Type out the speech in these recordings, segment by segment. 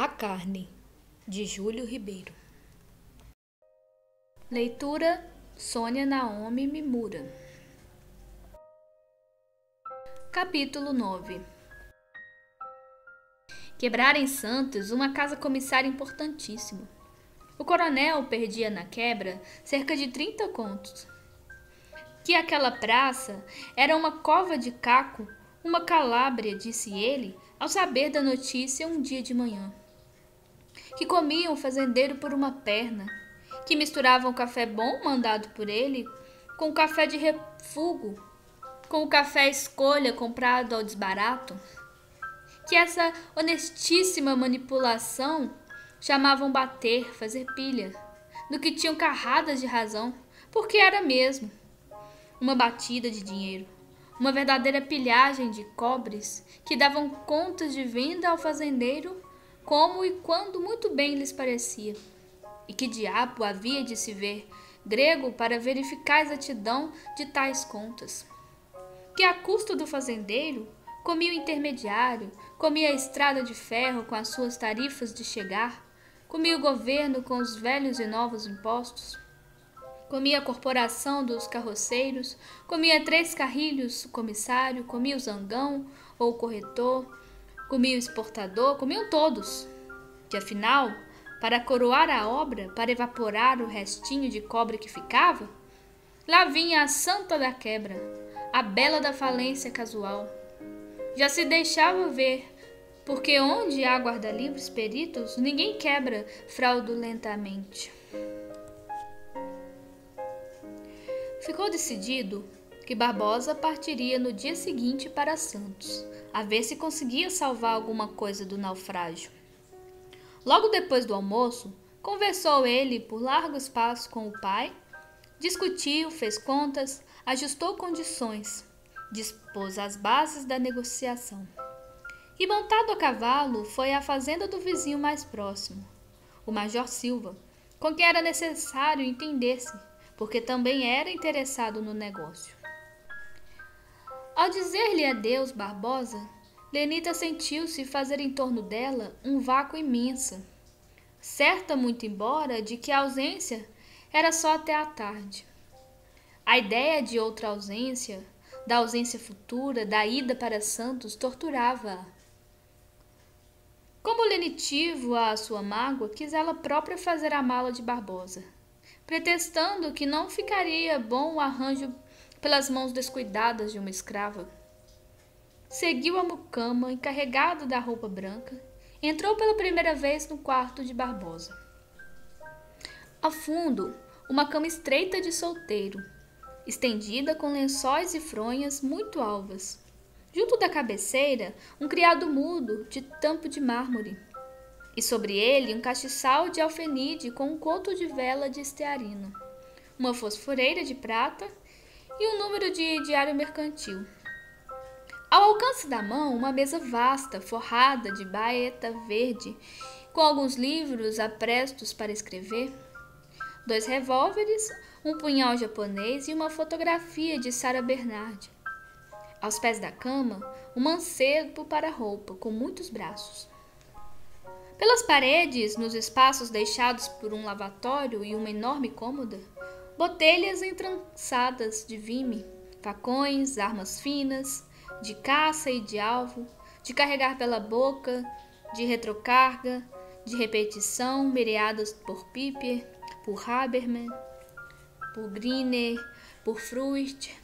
A Carne, de Júlio Ribeiro. Leitura Sônia Naomi Mimura. Capítulo 9. Quebrara em Santos uma casa comissária importantíssima. O coronel perdia na quebra cerca de 30 contos. Que aquela praça era uma cova de caco, uma calábria, disse ele, ao saber da notícia um dia de manhã. Que comiam o fazendeiro por uma perna, que misturavam o café bom mandado por ele com o café de refúgio, com o café escolha comprado ao desbarato, que essa honestíssima manipulação chamavam bater, fazer pilha, do que tinham carradas de razão, porque era mesmo uma batida de dinheiro, uma verdadeira pilhagem de cobres que davam contas de venda ao fazendeiro como e quando muito bem lhes parecia. E que diabo havia de se ver grego para verificar a exatidão de tais contas? Que a custo do fazendeiro comia o intermediário, comia a estrada de ferro com as suas tarifas de chegar, comia o governo com os velhos e novos impostos, comia a corporação dos carroceiros, comia 3 carrilhos o comissário, comia o zangão ou o corretor, comia o exportador, comiam todos, que afinal, para coroar a obra, para evaporar o restinho de cobre que ficava, lá vinha a santa da quebra, a bela da falência casual. Já se deixava ver, porque onde há guarda-livros peritos, ninguém quebra fraudulentamente. Ficou decidido que Barbosa partiria no dia seguinte para Santos, a ver se conseguia salvar alguma coisa do naufrágio. Logo depois do almoço, conversou ele por largo espaço com o pai, discutiu, fez contas, ajustou condições, dispôs as bases da negociação. E montado a cavalo, foi à fazenda do vizinho mais próximo, o Major Silva, com quem era necessário entender-se, porque também era interessado no negócio. Ao dizer-lhe adeus Barbosa, Lenita sentiu-se fazer em torno dela um vácuo imenso, certa muito embora de que a ausência era só até à tarde. A ideia de outra ausência, da ausência futura, da ida para Santos, torturava-a. Como lenitivo à sua mágoa, quis ela própria fazer a mala de Barbosa, pretextando que não ficaria bom o arranjo pelas mãos descuidadas de uma escrava. Seguiu a mucama, encarregado da roupa branca, entrou pela primeira vez no quarto de Barbosa. Ao fundo, uma cama estreita de solteiro, estendida com lençóis e fronhas muito alvas. Junto da cabeceira, um criado mudo de tampo de mármore, e sobre ele um castiçal de alfenide com um coto de vela de estearino, uma fosforeira de prata e um número de diário mercantil. Ao alcance da mão, uma mesa vasta, forrada de baeta verde, com alguns livros aprestos para escrever, 2 revólveres, um punhal japonês e uma fotografia de Sarah Bernhardt. Aos pés da cama, um mancebo para roupa, com muitos braços. Pelas paredes, nos espaços deixados por um lavatório e uma enorme cômoda, botelhas entrançadas de vime, facões, armas finas, de caça e de alvo, de carregar pela boca, de retrocarga, de repetição, mereadas por Piper, por Haberman, por Griner, por Fruit,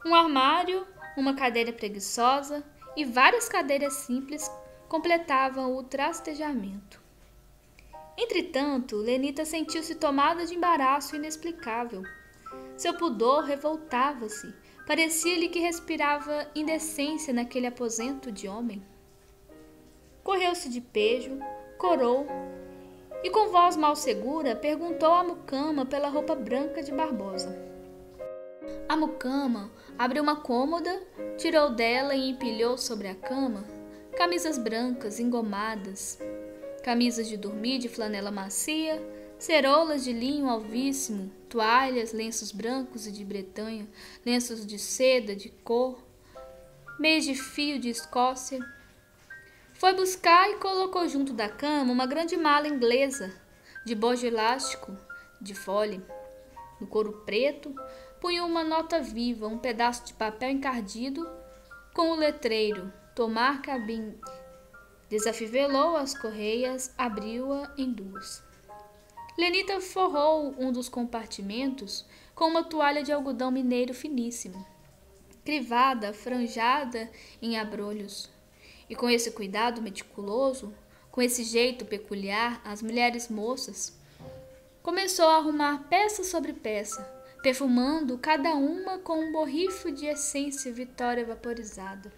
um armário, uma cadeira preguiçosa e várias cadeiras simples completavam o trastejamento. Entretanto, Lenita sentiu-se tomada de embaraço inexplicável. Seu pudor revoltava-se. Parecia-lhe que respirava indecência naquele aposento de homem. Correu-se de pejo, corou e, com voz mal segura, perguntou à mucama pela roupa branca de Barbosa. A mucama abriu uma cômoda, tirou dela e empilhou sobre a cama camisas brancas engomadas, camisas de dormir de flanela macia, ceroulas de linho alvíssimo, toalhas, lenços brancos e de bretanha, lenços de seda de cor, meias de fio de Escócia, Foi buscar e colocou junto da cama uma grande mala inglesa, de bojo elástico, de fole. No couro preto, punha uma nota viva, um pedaço de papel encardido com o letreiro Tomar cabine. Desafivelou as correias, abriu-a em duas. Lenita forrou um dos compartimentos com uma toalha de algodão mineiro finíssimo, crivada, franjada em abrolhos. E com esse cuidado meticuloso, com esse jeito peculiar, as mulheres moças, começou a arrumar peça sobre peça, perfumando cada uma com um borrifo de essência Vitória vaporizada.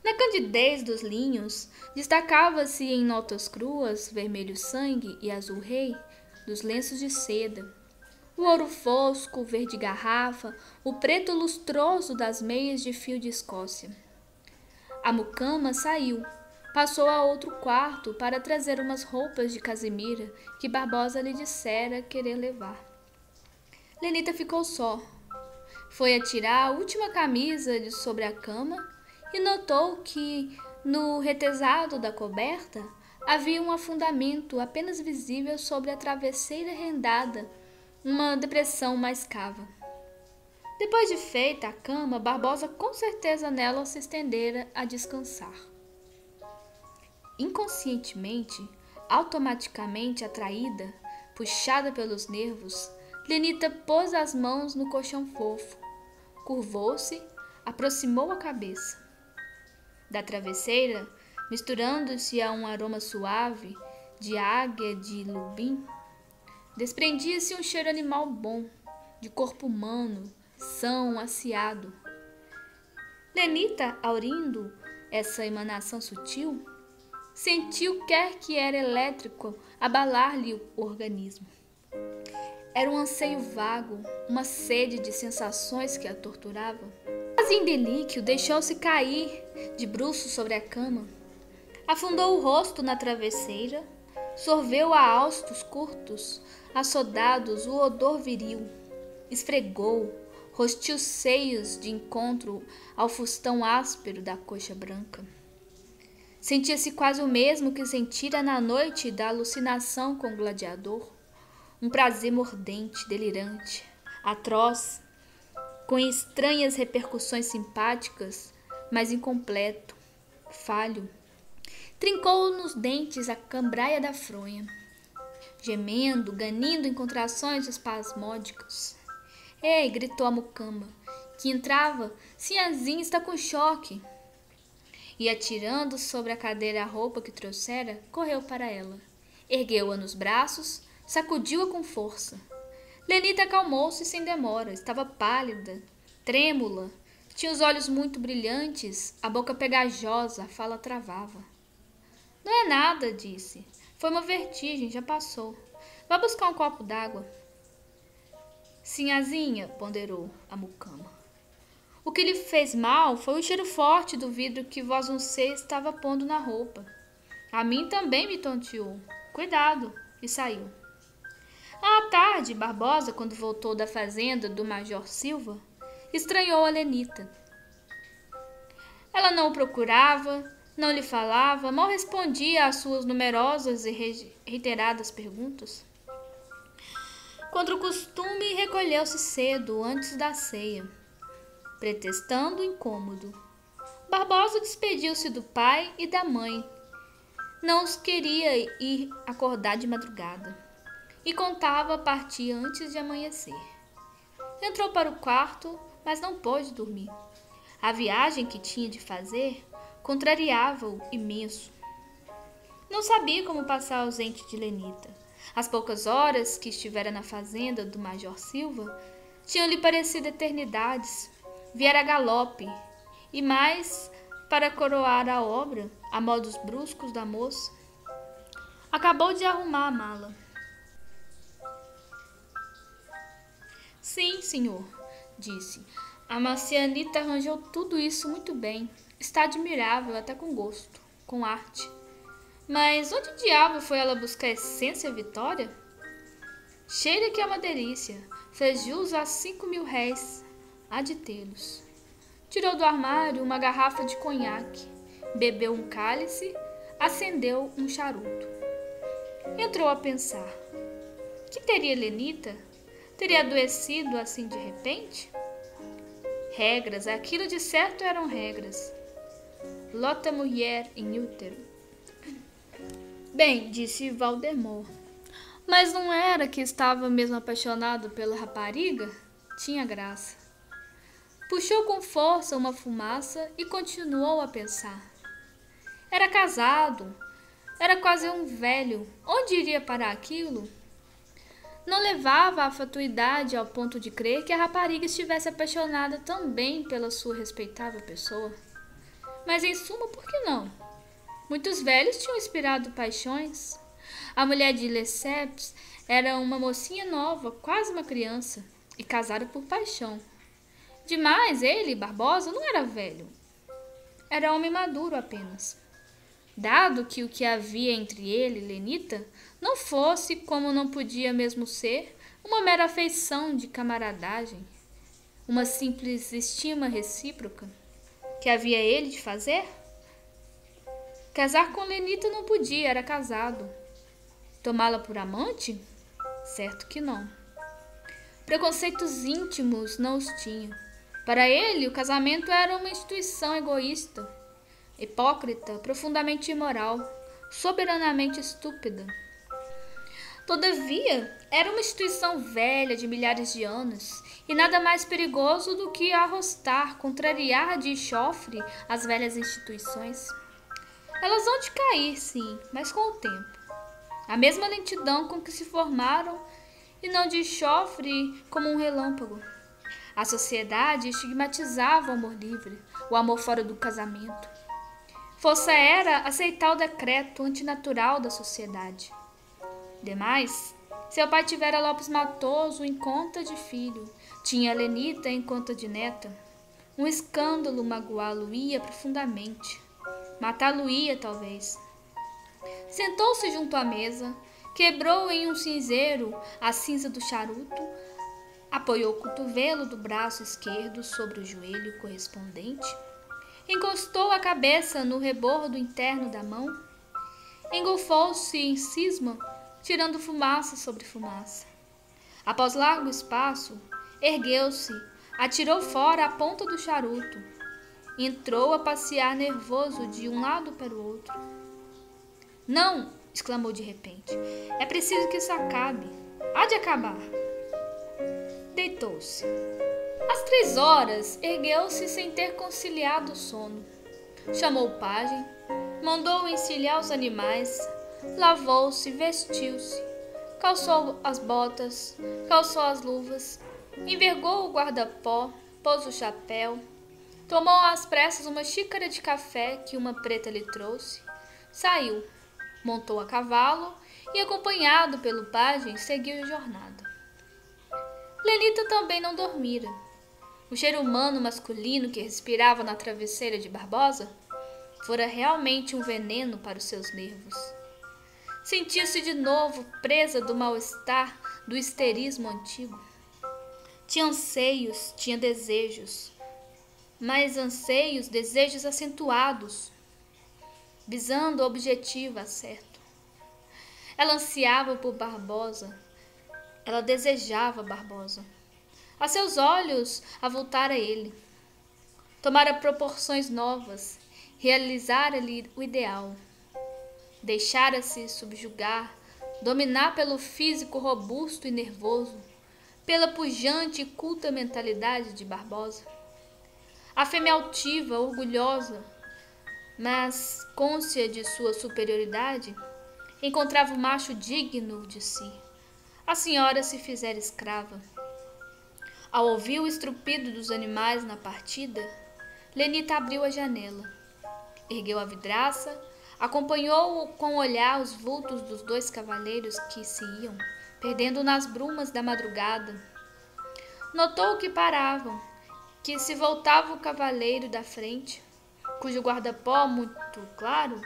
Na candidez dos linhos, destacava-se em notas cruas, vermelho sangue e azul rei, dos lenços de seda, o ouro fosco, o verde garrafa, o preto lustroso das meias de fio de Escócia. A mucama saiu, passou a outro quarto para trazer umas roupas de casimira que Barbosa lhe dissera querer levar. Lenita ficou só. Foi atirar a última camisa de sobre a cama e notou que, no retesado da coberta, havia um afundamento apenas visível sobre a travesseira rendada, uma depressão mais cava. Depois de feita a cama, Barbosa com certeza nela se estendera a descansar. Inconscientemente, automaticamente atraída, puxada pelos nervos, Lenita pôs as mãos no colchão fofo, curvou-se, aproximou a cabeça. Da travesseira, misturando-se a um aroma suave de águia de lubim, desprendia-se um cheiro animal bom, de corpo humano, são, aciado. Lenita, aurindo essa emanação sutil, sentiu quer que era elétrico abalar-lhe o organismo. Era um anseio vago, uma sede de sensações que a torturava. Quase em delíquio, deixou-se cair de bruços sobre a cama. Afundou o rosto na travesseira, sorveu a haustos curtos, assodados, o odor viril. Esfregou, rostiu os seios de encontro ao fustão áspero da coxa branca. Sentia-se quase o mesmo que sentira na noite da alucinação com o gladiador. Um prazer mordente, delirante, atroz, com estranhas repercussões simpáticas, mas incompleto, falho. Trincou nos dentes a cambraia da fronha, gemendo, ganindo em contrações espasmódicas. Ei, gritou a mucama, que entrava, Sinhazinha está com choque. E atirando sobre a cadeira a roupa que trouxera, correu para ela. Ergueu-a nos braços, sacudiu-a com força. Lenita acalmou-se sem demora, estava pálida, trêmula, tinha os olhos muito brilhantes, a boca pegajosa, a fala travava. Não é nada, disse. Foi uma vertigem, já passou. Vá buscar um copo d'água. Sinhazinha, ponderou a mucama. O que lhe fez mal foi o cheiro forte do vidro que Vosuncê estava pondo na roupa. A mim também me tonteou. Cuidado, e saiu. À tarde, Barbosa, quando voltou da fazenda do Major Silva, estranhou a Lenita. Ela não o procurava, não lhe falava, mal respondia às suas numerosas e reiteradas perguntas. Contra o costume, recolheu-se cedo, antes da ceia, pretextando o incômodo. Barbosa despediu-se do pai e da mãe. Não os queria ir acordar de madrugada e contava partir antes de amanhecer. Entrou para o quarto, mas não pôde dormir. A viagem que tinha de fazer contrariava-o imenso. Não sabia como passar ausente de Lenita. As poucas horas que estivera na fazenda do Major Silva tinham-lhe parecido eternidades. Viera a galope, e mais, para coroar a obra, a modos bruscos da moça, acabou de arrumar a mala. Sim, senhor, disse. A Marcianita arranjou tudo isso muito bem. Está admirável, até com gosto, com arte. Mas onde diabo foi ela buscar essência Vitória? Cheira que é uma delícia. Fez jus a 5.000 réis. Há de tê-los. Tirou do armário uma garrafa de conhaque. Bebeu um cálice, acendeu um charuto. Entrou a pensar. Que teria Lenita? Teria adoecido assim de repente? Regras, aquilo de certo eram regras. Lota mulher em útero. Bem, disse Valdemar. Mas não era que estava mesmo apaixonado pela rapariga? Tinha graça. Puxou com força uma fumaça e continuou a pensar. Era casado, era quase um velho. Onde iria parar aquilo? Não levava a fatuidade ao ponto de crer que a rapariga estivesse apaixonada também pela sua respeitável pessoa. Mas, em suma, por que não? Muitos velhos tinham inspirado paixões. A mulher de Lesseps era uma mocinha nova, quase uma criança, e casada por paixão. Demais, ele, Barbosa, não era velho. Era homem maduro apenas. Dado que o que havia entre ele e Lenita não fosse, como não podia mesmo ser, uma mera afeição de camaradagem, uma simples estima recíproca, que havia ele de fazer? Casar com Lenita não podia, era casado. Tomá-la por amante? Certo que não. Preconceitos íntimos não os tinha. Para ele, o casamento era uma instituição egoísta, hipócrita, profundamente imoral, soberanamente estúpida. Todavia, era uma instituição velha de milhares de anos, e nada mais perigoso do que arrostar, contrariar de chofre as velhas instituições. Elas hão de cair, sim, mas com o tempo. A mesma lentidão com que se formaram, e não de chofre como um relâmpago. A sociedade estigmatizava o amor livre, o amor fora do casamento. Força era aceitar o decreto antinatural da sociedade. Demais, seu pai tivera Lopes Matoso em conta de filho, tinha Lenita em conta de neta. Um escândalo magoá-lo-ia profundamente, matá-lo-ia talvez. Sentou-se junto à mesa, quebrou em um cinzeiro a cinza do charuto, apoiou o cotovelo do braço esquerdo sobre o joelho correspondente, encostou a cabeça no rebordo interno da mão, engolfou-se em cisma, tirando fumaça sobre fumaça. Após largo espaço, ergueu-se, atirou fora a ponta do charuto, entrou a passear nervoso de um lado para o outro. Não! Exclamou de repente. É preciso que isso acabe. Há de acabar. Deitou-se. Às 3 horas, ergueu-se sem ter conciliado o sono. Chamou o pajem, mandou encilhar os animais, lavou-se, vestiu-se, calçou as botas, calçou as luvas, envergou o guarda-pó, pôs o chapéu, tomou às pressas uma xícara de café que uma preta lhe trouxe, saiu, montou a cavalo e, acompanhado pelo pajem, seguiu a jornada. Lenita também não dormira. O cheiro humano masculino que respirava na travesseira de Barbosa fora realmente um veneno para os seus nervos. Sentia-se de novo presa do mal-estar do histerismo antigo. Tinha anseios, tinha desejos, mas anseios, desejos acentuados, visando o objetivo certo. Ela ansiava por Barbosa, ela desejava Barbosa. A seus olhos avultara ele, tomara proporções novas, realizara-lhe o ideal. Deixara-se subjugar, dominar pelo físico robusto e nervoso, pela pujante e culta mentalidade de Barbosa. A fêmea altiva, orgulhosa, mas cônscia de sua superioridade, encontrava o macho digno de si. A senhora se fizera escrava. Ao ouvir o estrupido dos animais na partida, Lenita abriu a janela, ergueu a vidraça, acompanhou com o olhar os vultos dos 2 cavaleiros que se iam, perdendo nas brumas da madrugada. Notou que paravam, que se voltava o cavaleiro da frente, cujo guarda-pó, muito claro,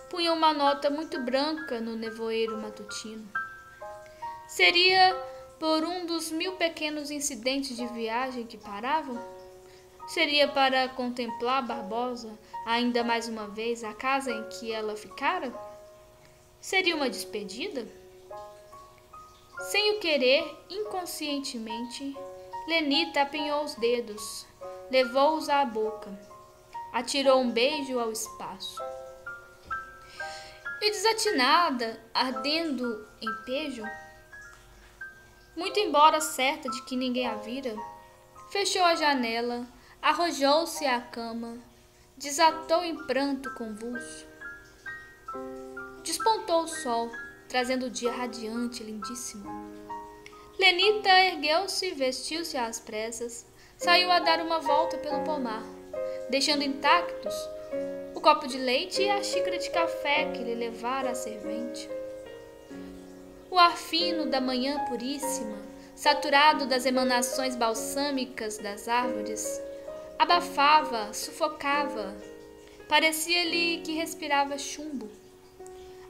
punha uma nota muito branca no nevoeiro matutino. Seria por um dos 1000 pequenos incidentes de viagem que paravam? Seria para contemplar Barbosa ainda mais uma vez a casa em que ela ficara? Seria uma despedida? Sem o querer, inconscientemente, Lenita apinhou os dedos, levou-os à boca, atirou um beijo ao espaço. E desatinada, ardendo em pejo, muito embora certa de que ninguém a vira, fechou a janela, arrojou-se à cama, desatou em pranto convulso. Despontou o sol, trazendo o dia radiante e lindíssimo. Lenita ergueu-se, vestiu-se às pressas, saiu a dar uma volta pelo pomar, deixando intactos o copo de leite e a xícara de café que lhe levara a servente. O ar fino da manhã puríssima, saturado das emanações balsâmicas das árvores, abafava, sufocava, parecia-lhe que respirava chumbo.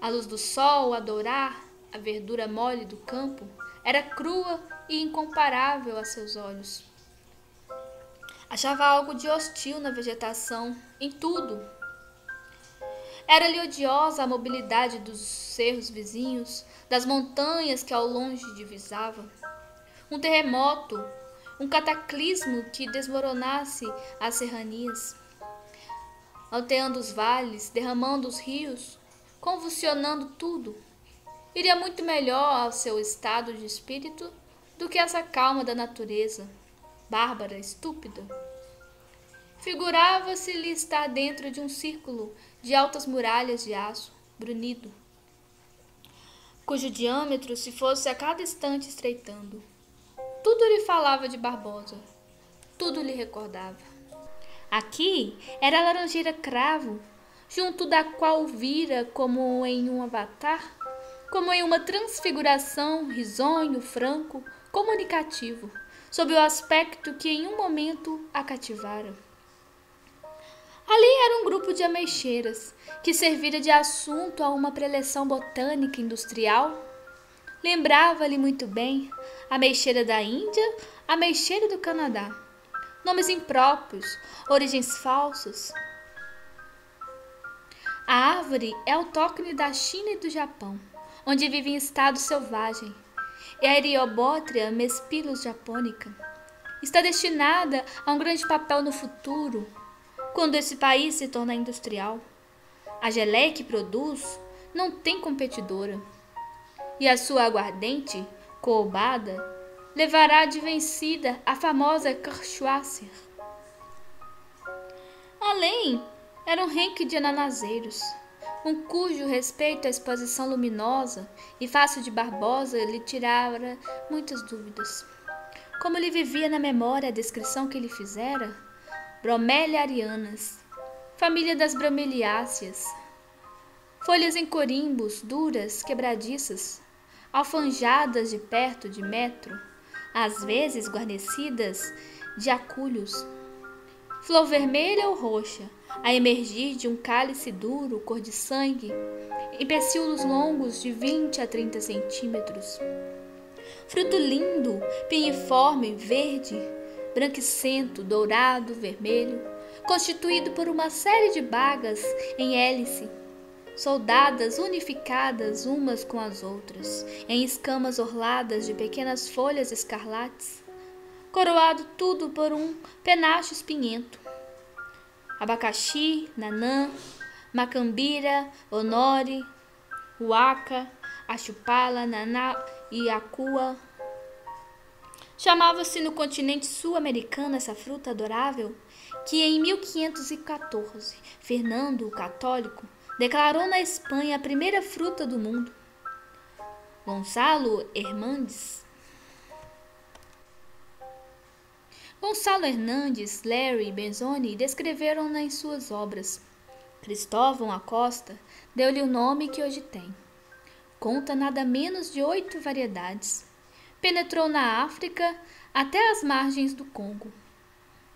A luz do sol a dourar a verdura mole do campo era crua e incomparável a seus olhos. Achava algo de hostil na vegetação, em tudo. Era-lhe odiosa a mobilidade dos cerros vizinhos, das montanhas que ao longe divisava. Um terremoto, um cataclismo que desmoronasse as serranias, alteando os vales, derramando os rios, convulsionando tudo, iria muito melhor ao seu estado de espírito do que essa calma da natureza, bárbara, estúpida. Figurava-se-lhe estar dentro de um círculo de altas muralhas de aço, brunido, cujo diâmetro se fosse a cada instante estreitando. Tudo lhe falava de Barbosa, tudo lhe recordava. Aqui era a laranjeira cravo, junto da qual vira como em um avatar, como em uma transfiguração, risonho, franco, comunicativo, sob o aspecto que em um momento a cativara. Ali era um grupo de ameixeiras, que servira de assunto a uma preleção botânica industrial. Lembrava-lhe muito bem a ameixeira da Índia, a ameixeira do Canadá. Nomes impróprios, origens falsas. A árvore é autóctone da China e do Japão, onde vive em estado selvagem. E a Eriobótria mespilus japonica está destinada a um grande papel no futuro, quando esse país se tornar industrial. A geleia que produz não tem competidora, e a sua aguardente, coobada, levará de vencida a famosa Kirschwasser. Além, era um renque de ananaseiros, um cujo respeito à exposição luminosa e fácil de Barbosa lhe tirara muitas dúvidas. Como lhe vivia na memória a descrição que lhe fizera, Bromélia arianas, família das bromeliáceas, folhas em corimbos, duras, quebradiças, alfanjadas de perto de metro, às vezes guarnecidas de aculhos, flor vermelha ou roxa, a emergir de um cálice duro, cor de sangue, e pecíolos longos de 20 a 30 centímetros. Fruto lindo, pinhiforme, verde, branquicento, dourado, vermelho, constituído por uma série de bagas em hélice, soldadas unificadas umas com as outras, em escamas orladas de pequenas folhas escarlates, coroado tudo por um penacho espinhento. Abacaxi, nanã, macambira, honore, huaca, achupala, naná e acua. Chamava-se no continente sul-americano essa fruta adorável que em 1514 Fernando o Católico declarou na Espanha a primeira fruta do mundo. Gonçalo Hernandes, Larry e Benzoni descreveram-na em suas obras. Cristóvão Acosta deu-lhe o nome que hoje tem. Conta nada menos de 8 variedades. Penetrou na África até as margens do Congo,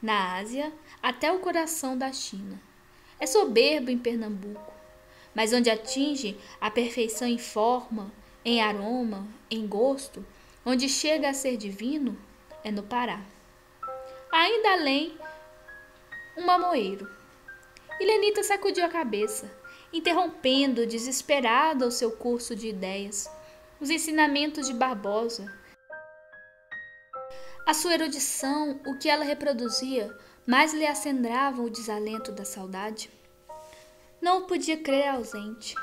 na Ásia até o coração da China. É soberbo em Pernambuco, mas onde atinge a perfeição em forma, em aroma, em gosto, onde chega a ser divino, é no Pará. Ainda além, um mamoeiro. E Lenita sacudiu a cabeça, interrompendo, desesperada, o seu curso de ideias, os ensinamentos de Barbosa. A sua erudição, o que ela reproduzia, mais lhe acendrava o desalento da saudade. Não o podia crer ausente.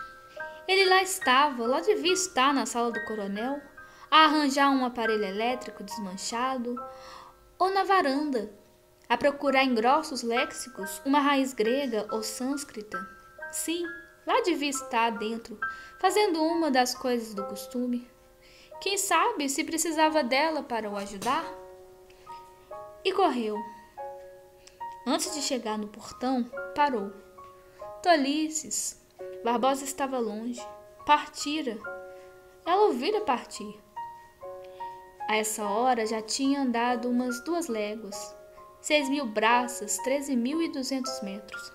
Ele lá estava, lá devia estar na sala do coronel, a arranjar um aparelho elétrico desmanchado, ou na varanda, a procurar em grossos léxicos uma raiz grega ou sânscrita. Sim, lá devia estar dentro, fazendo uma das coisas do costume. Quem sabe se precisava dela para o ajudar? E correu. Antes de chegar no portão, parou. Tolices! Barbosa estava longe. Partira. Ela ouvira partir. A essa hora já tinha andado umas 2 léguas, 6.000 braças, 13.200 metros.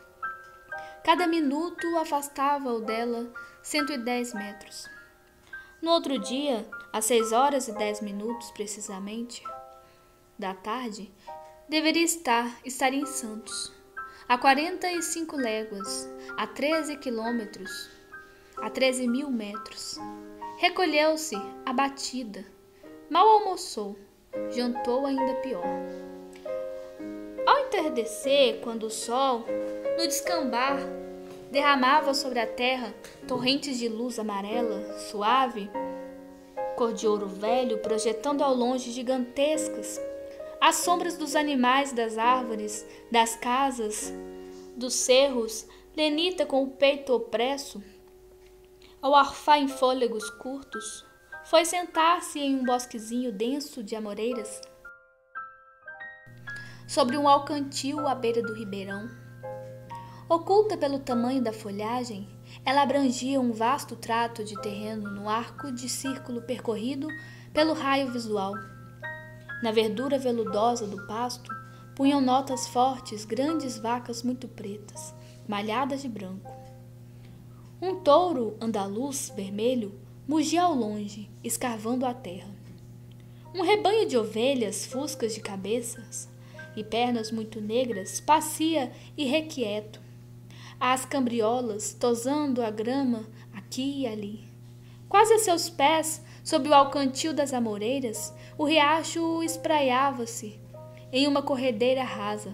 Cada minuto afastava-o dela 110 metros. No outro dia, às 6h10 precisamente, da tarde, deveria estar em Santos, a 45 léguas, a 13 quilômetros, a 13.000 metros. Recolheu-se, abatida. Mal almoçou, jantou ainda pior. Ao entardecer, quando o sol, no descambar, derramava sobre a terra torrentes de luz amarela, suave, cor de ouro velho, projetando ao longe gigantescas as sombras dos animais, das árvores, das casas, dos cerros, Lenita, com o peito opresso, ao arfar em fôlegos curtos, foi sentar-se em um bosquezinho denso de amoreiras, sobre um alcantil à beira do ribeirão. Oculta pelo tamanho da folhagem, ela abrangia um vasto trato de terreno no arco de círculo percorrido pelo raio visual. Na verdura veludosa do pasto, punham notas fortes grandes vacas muito pretas, malhadas de branco. Um touro andaluz vermelho mugia ao longe, escarvando a terra. Um rebanho de ovelhas fuscas de cabeças e pernas muito negras passia irrequieto. As cambriolas tosando a grama aqui e ali. Quase a seus pés, sob o alcantil das amoreiras, o riacho espraiava-se em uma corredeira rasa,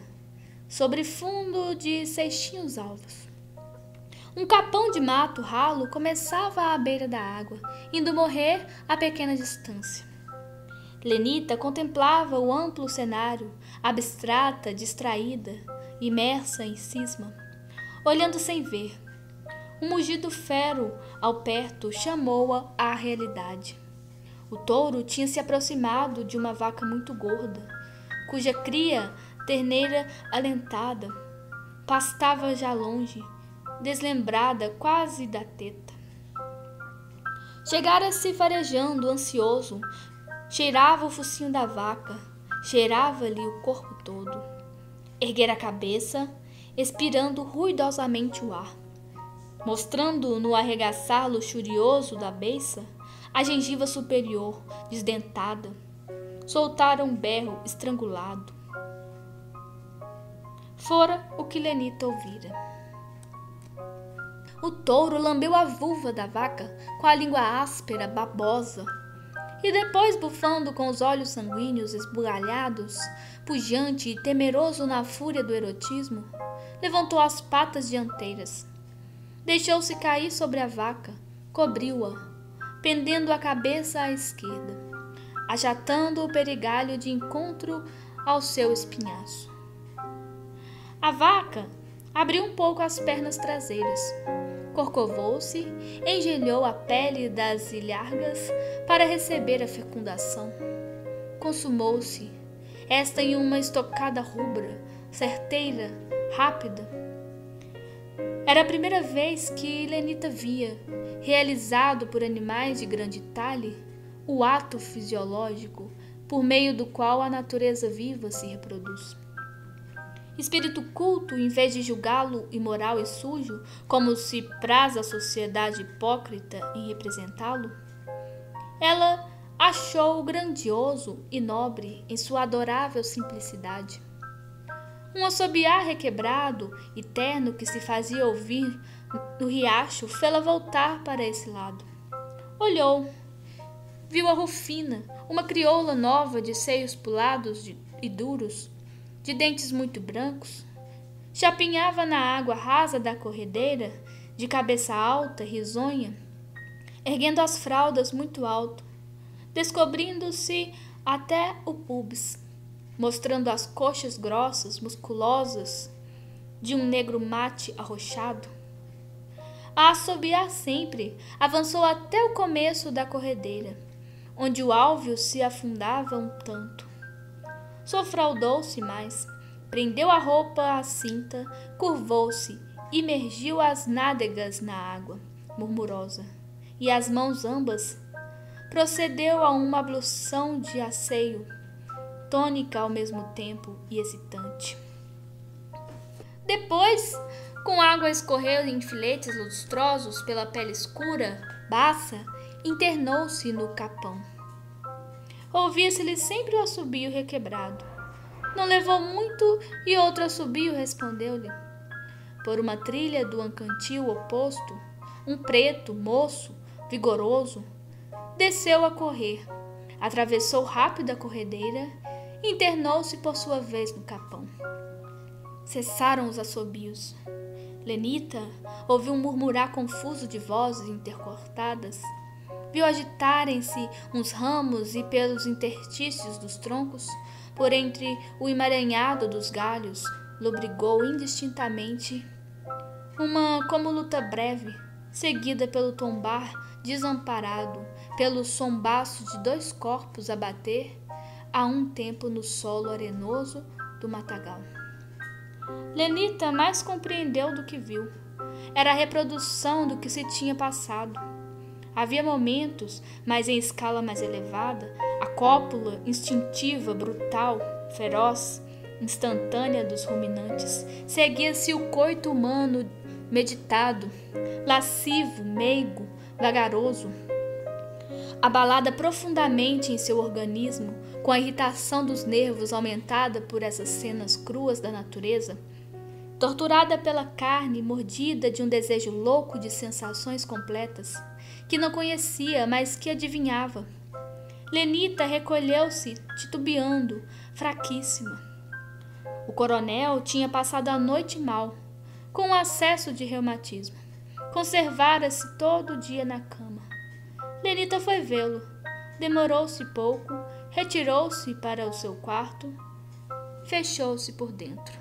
sobre fundo de seixinhos alvos. Um capão de mato ralo começava à beira da água, indo morrer a pequena distância. Lenita contemplava o amplo cenário, abstrata, distraída, imersa em cisma, olhando sem ver. Um mugido fero ao perto chamou-a à realidade. O touro tinha se aproximado de uma vaca muito gorda, cuja cria, terneira alentada, pastava já longe, deslembrada quase da teta. Chegara-se farejando, ansioso, cheirava o focinho da vaca, cheirava-lhe o corpo todo. Erguera a cabeça, expirando ruidosamente o ar, mostrando no arregaçar luxurioso da beiça a gengiva superior, desdentada. Soltara um berro estrangulado. Fora o que Lenita ouvira. O touro lambeu a vulva da vaca com a língua áspera, babosa, e depois, bufando com os olhos sanguíneos esbugalhados, pujante e temeroso na fúria do erotismo, levantou as patas dianteiras. Deixou-se cair sobre a vaca, cobriu-a, pendendo a cabeça à esquerda, achatando o perigalho de encontro ao seu espinhaço. A vaca abriu um pouco as pernas traseiras, corcovou-se, engelhou a pele das ilhargas para receber a fecundação. Consumou-se, esta em uma estocada rubra, certeira, rápida. Era a primeira vez que Lenita via, realizado por animais de grande talhe, o ato fisiológico por meio do qual a natureza viva se reproduz. Espírito culto, em vez de julgá-lo imoral e sujo, como se praz a sociedade hipócrita em representá-lo, ela achou-o grandioso e nobre em sua adorável simplicidade. Um assobiar requebrado e terno que se fazia ouvir no riacho fê-la voltar para esse lado. Olhou. Viu a Rufina, uma crioula nova de seios pulados e duros, de dentes muito brancos. Chapinhava na água rasa da corredeira, de cabeça alta, risonha, erguendo as fraldas muito alto, descobrindo-se até o pubis, mostrando as coxas grossas, musculosas, de um negro mate arroxado. A assobiar sempre, avançou até o começo da corredeira, onde o álveo se afundava um tanto. Sofraldou-se mais, prendeu a roupa à cinta, curvou-se, imergiu as nádegas na água, murmurosa, e as mãos ambas procedeu a uma ablução de asseio, tônica ao mesmo tempo e excitante. Depois, com água a escorrer em filetes lustrosos pela pele escura, baça, internou-se no capão. Ouvia-se-lhe sempre o assobio requebrado. Não levou muito e outro assobio respondeu-lhe. Por uma trilha do ancantil oposto, um preto, moço, vigoroso, desceu a correr, atravessou rápido a corredeira e internou-se por sua vez no capão. Cessaram os assobios. Lenita ouviu um murmurar confuso de vozes intercortadas. Viu agitarem-se uns ramos e pelos interstícios dos troncos, por entre o emaranhado dos galhos, lobrigou indistintamente uma como luta breve, seguida pelo tombar desamparado, pelo sombaço de dois corpos a bater a um tempo no solo arenoso do matagal. Lenita mais compreendeu do que viu. Era a reprodução do que se tinha passado. Havia momentos, mas em escala mais elevada, a cópula instintiva, brutal, feroz, instantânea dos ruminantes. Seguia-se o coito humano meditado, lascivo, meigo, vagaroso, abalada profundamente em seu organismo, com a irritação dos nervos aumentada por essas cenas cruas da natureza, torturada pela carne, mordida de um desejo louco de sensações completas, que não conhecia, mas que adivinhava. Lenita recolheu-se, titubeando, fraquíssima. O coronel tinha passado a noite mal, com um acesso de reumatismo. Conservara-se todo o dia na cama. Lenita foi vê-lo. Demorou-se pouco, retirou-se para o seu quarto, fechou-se por dentro.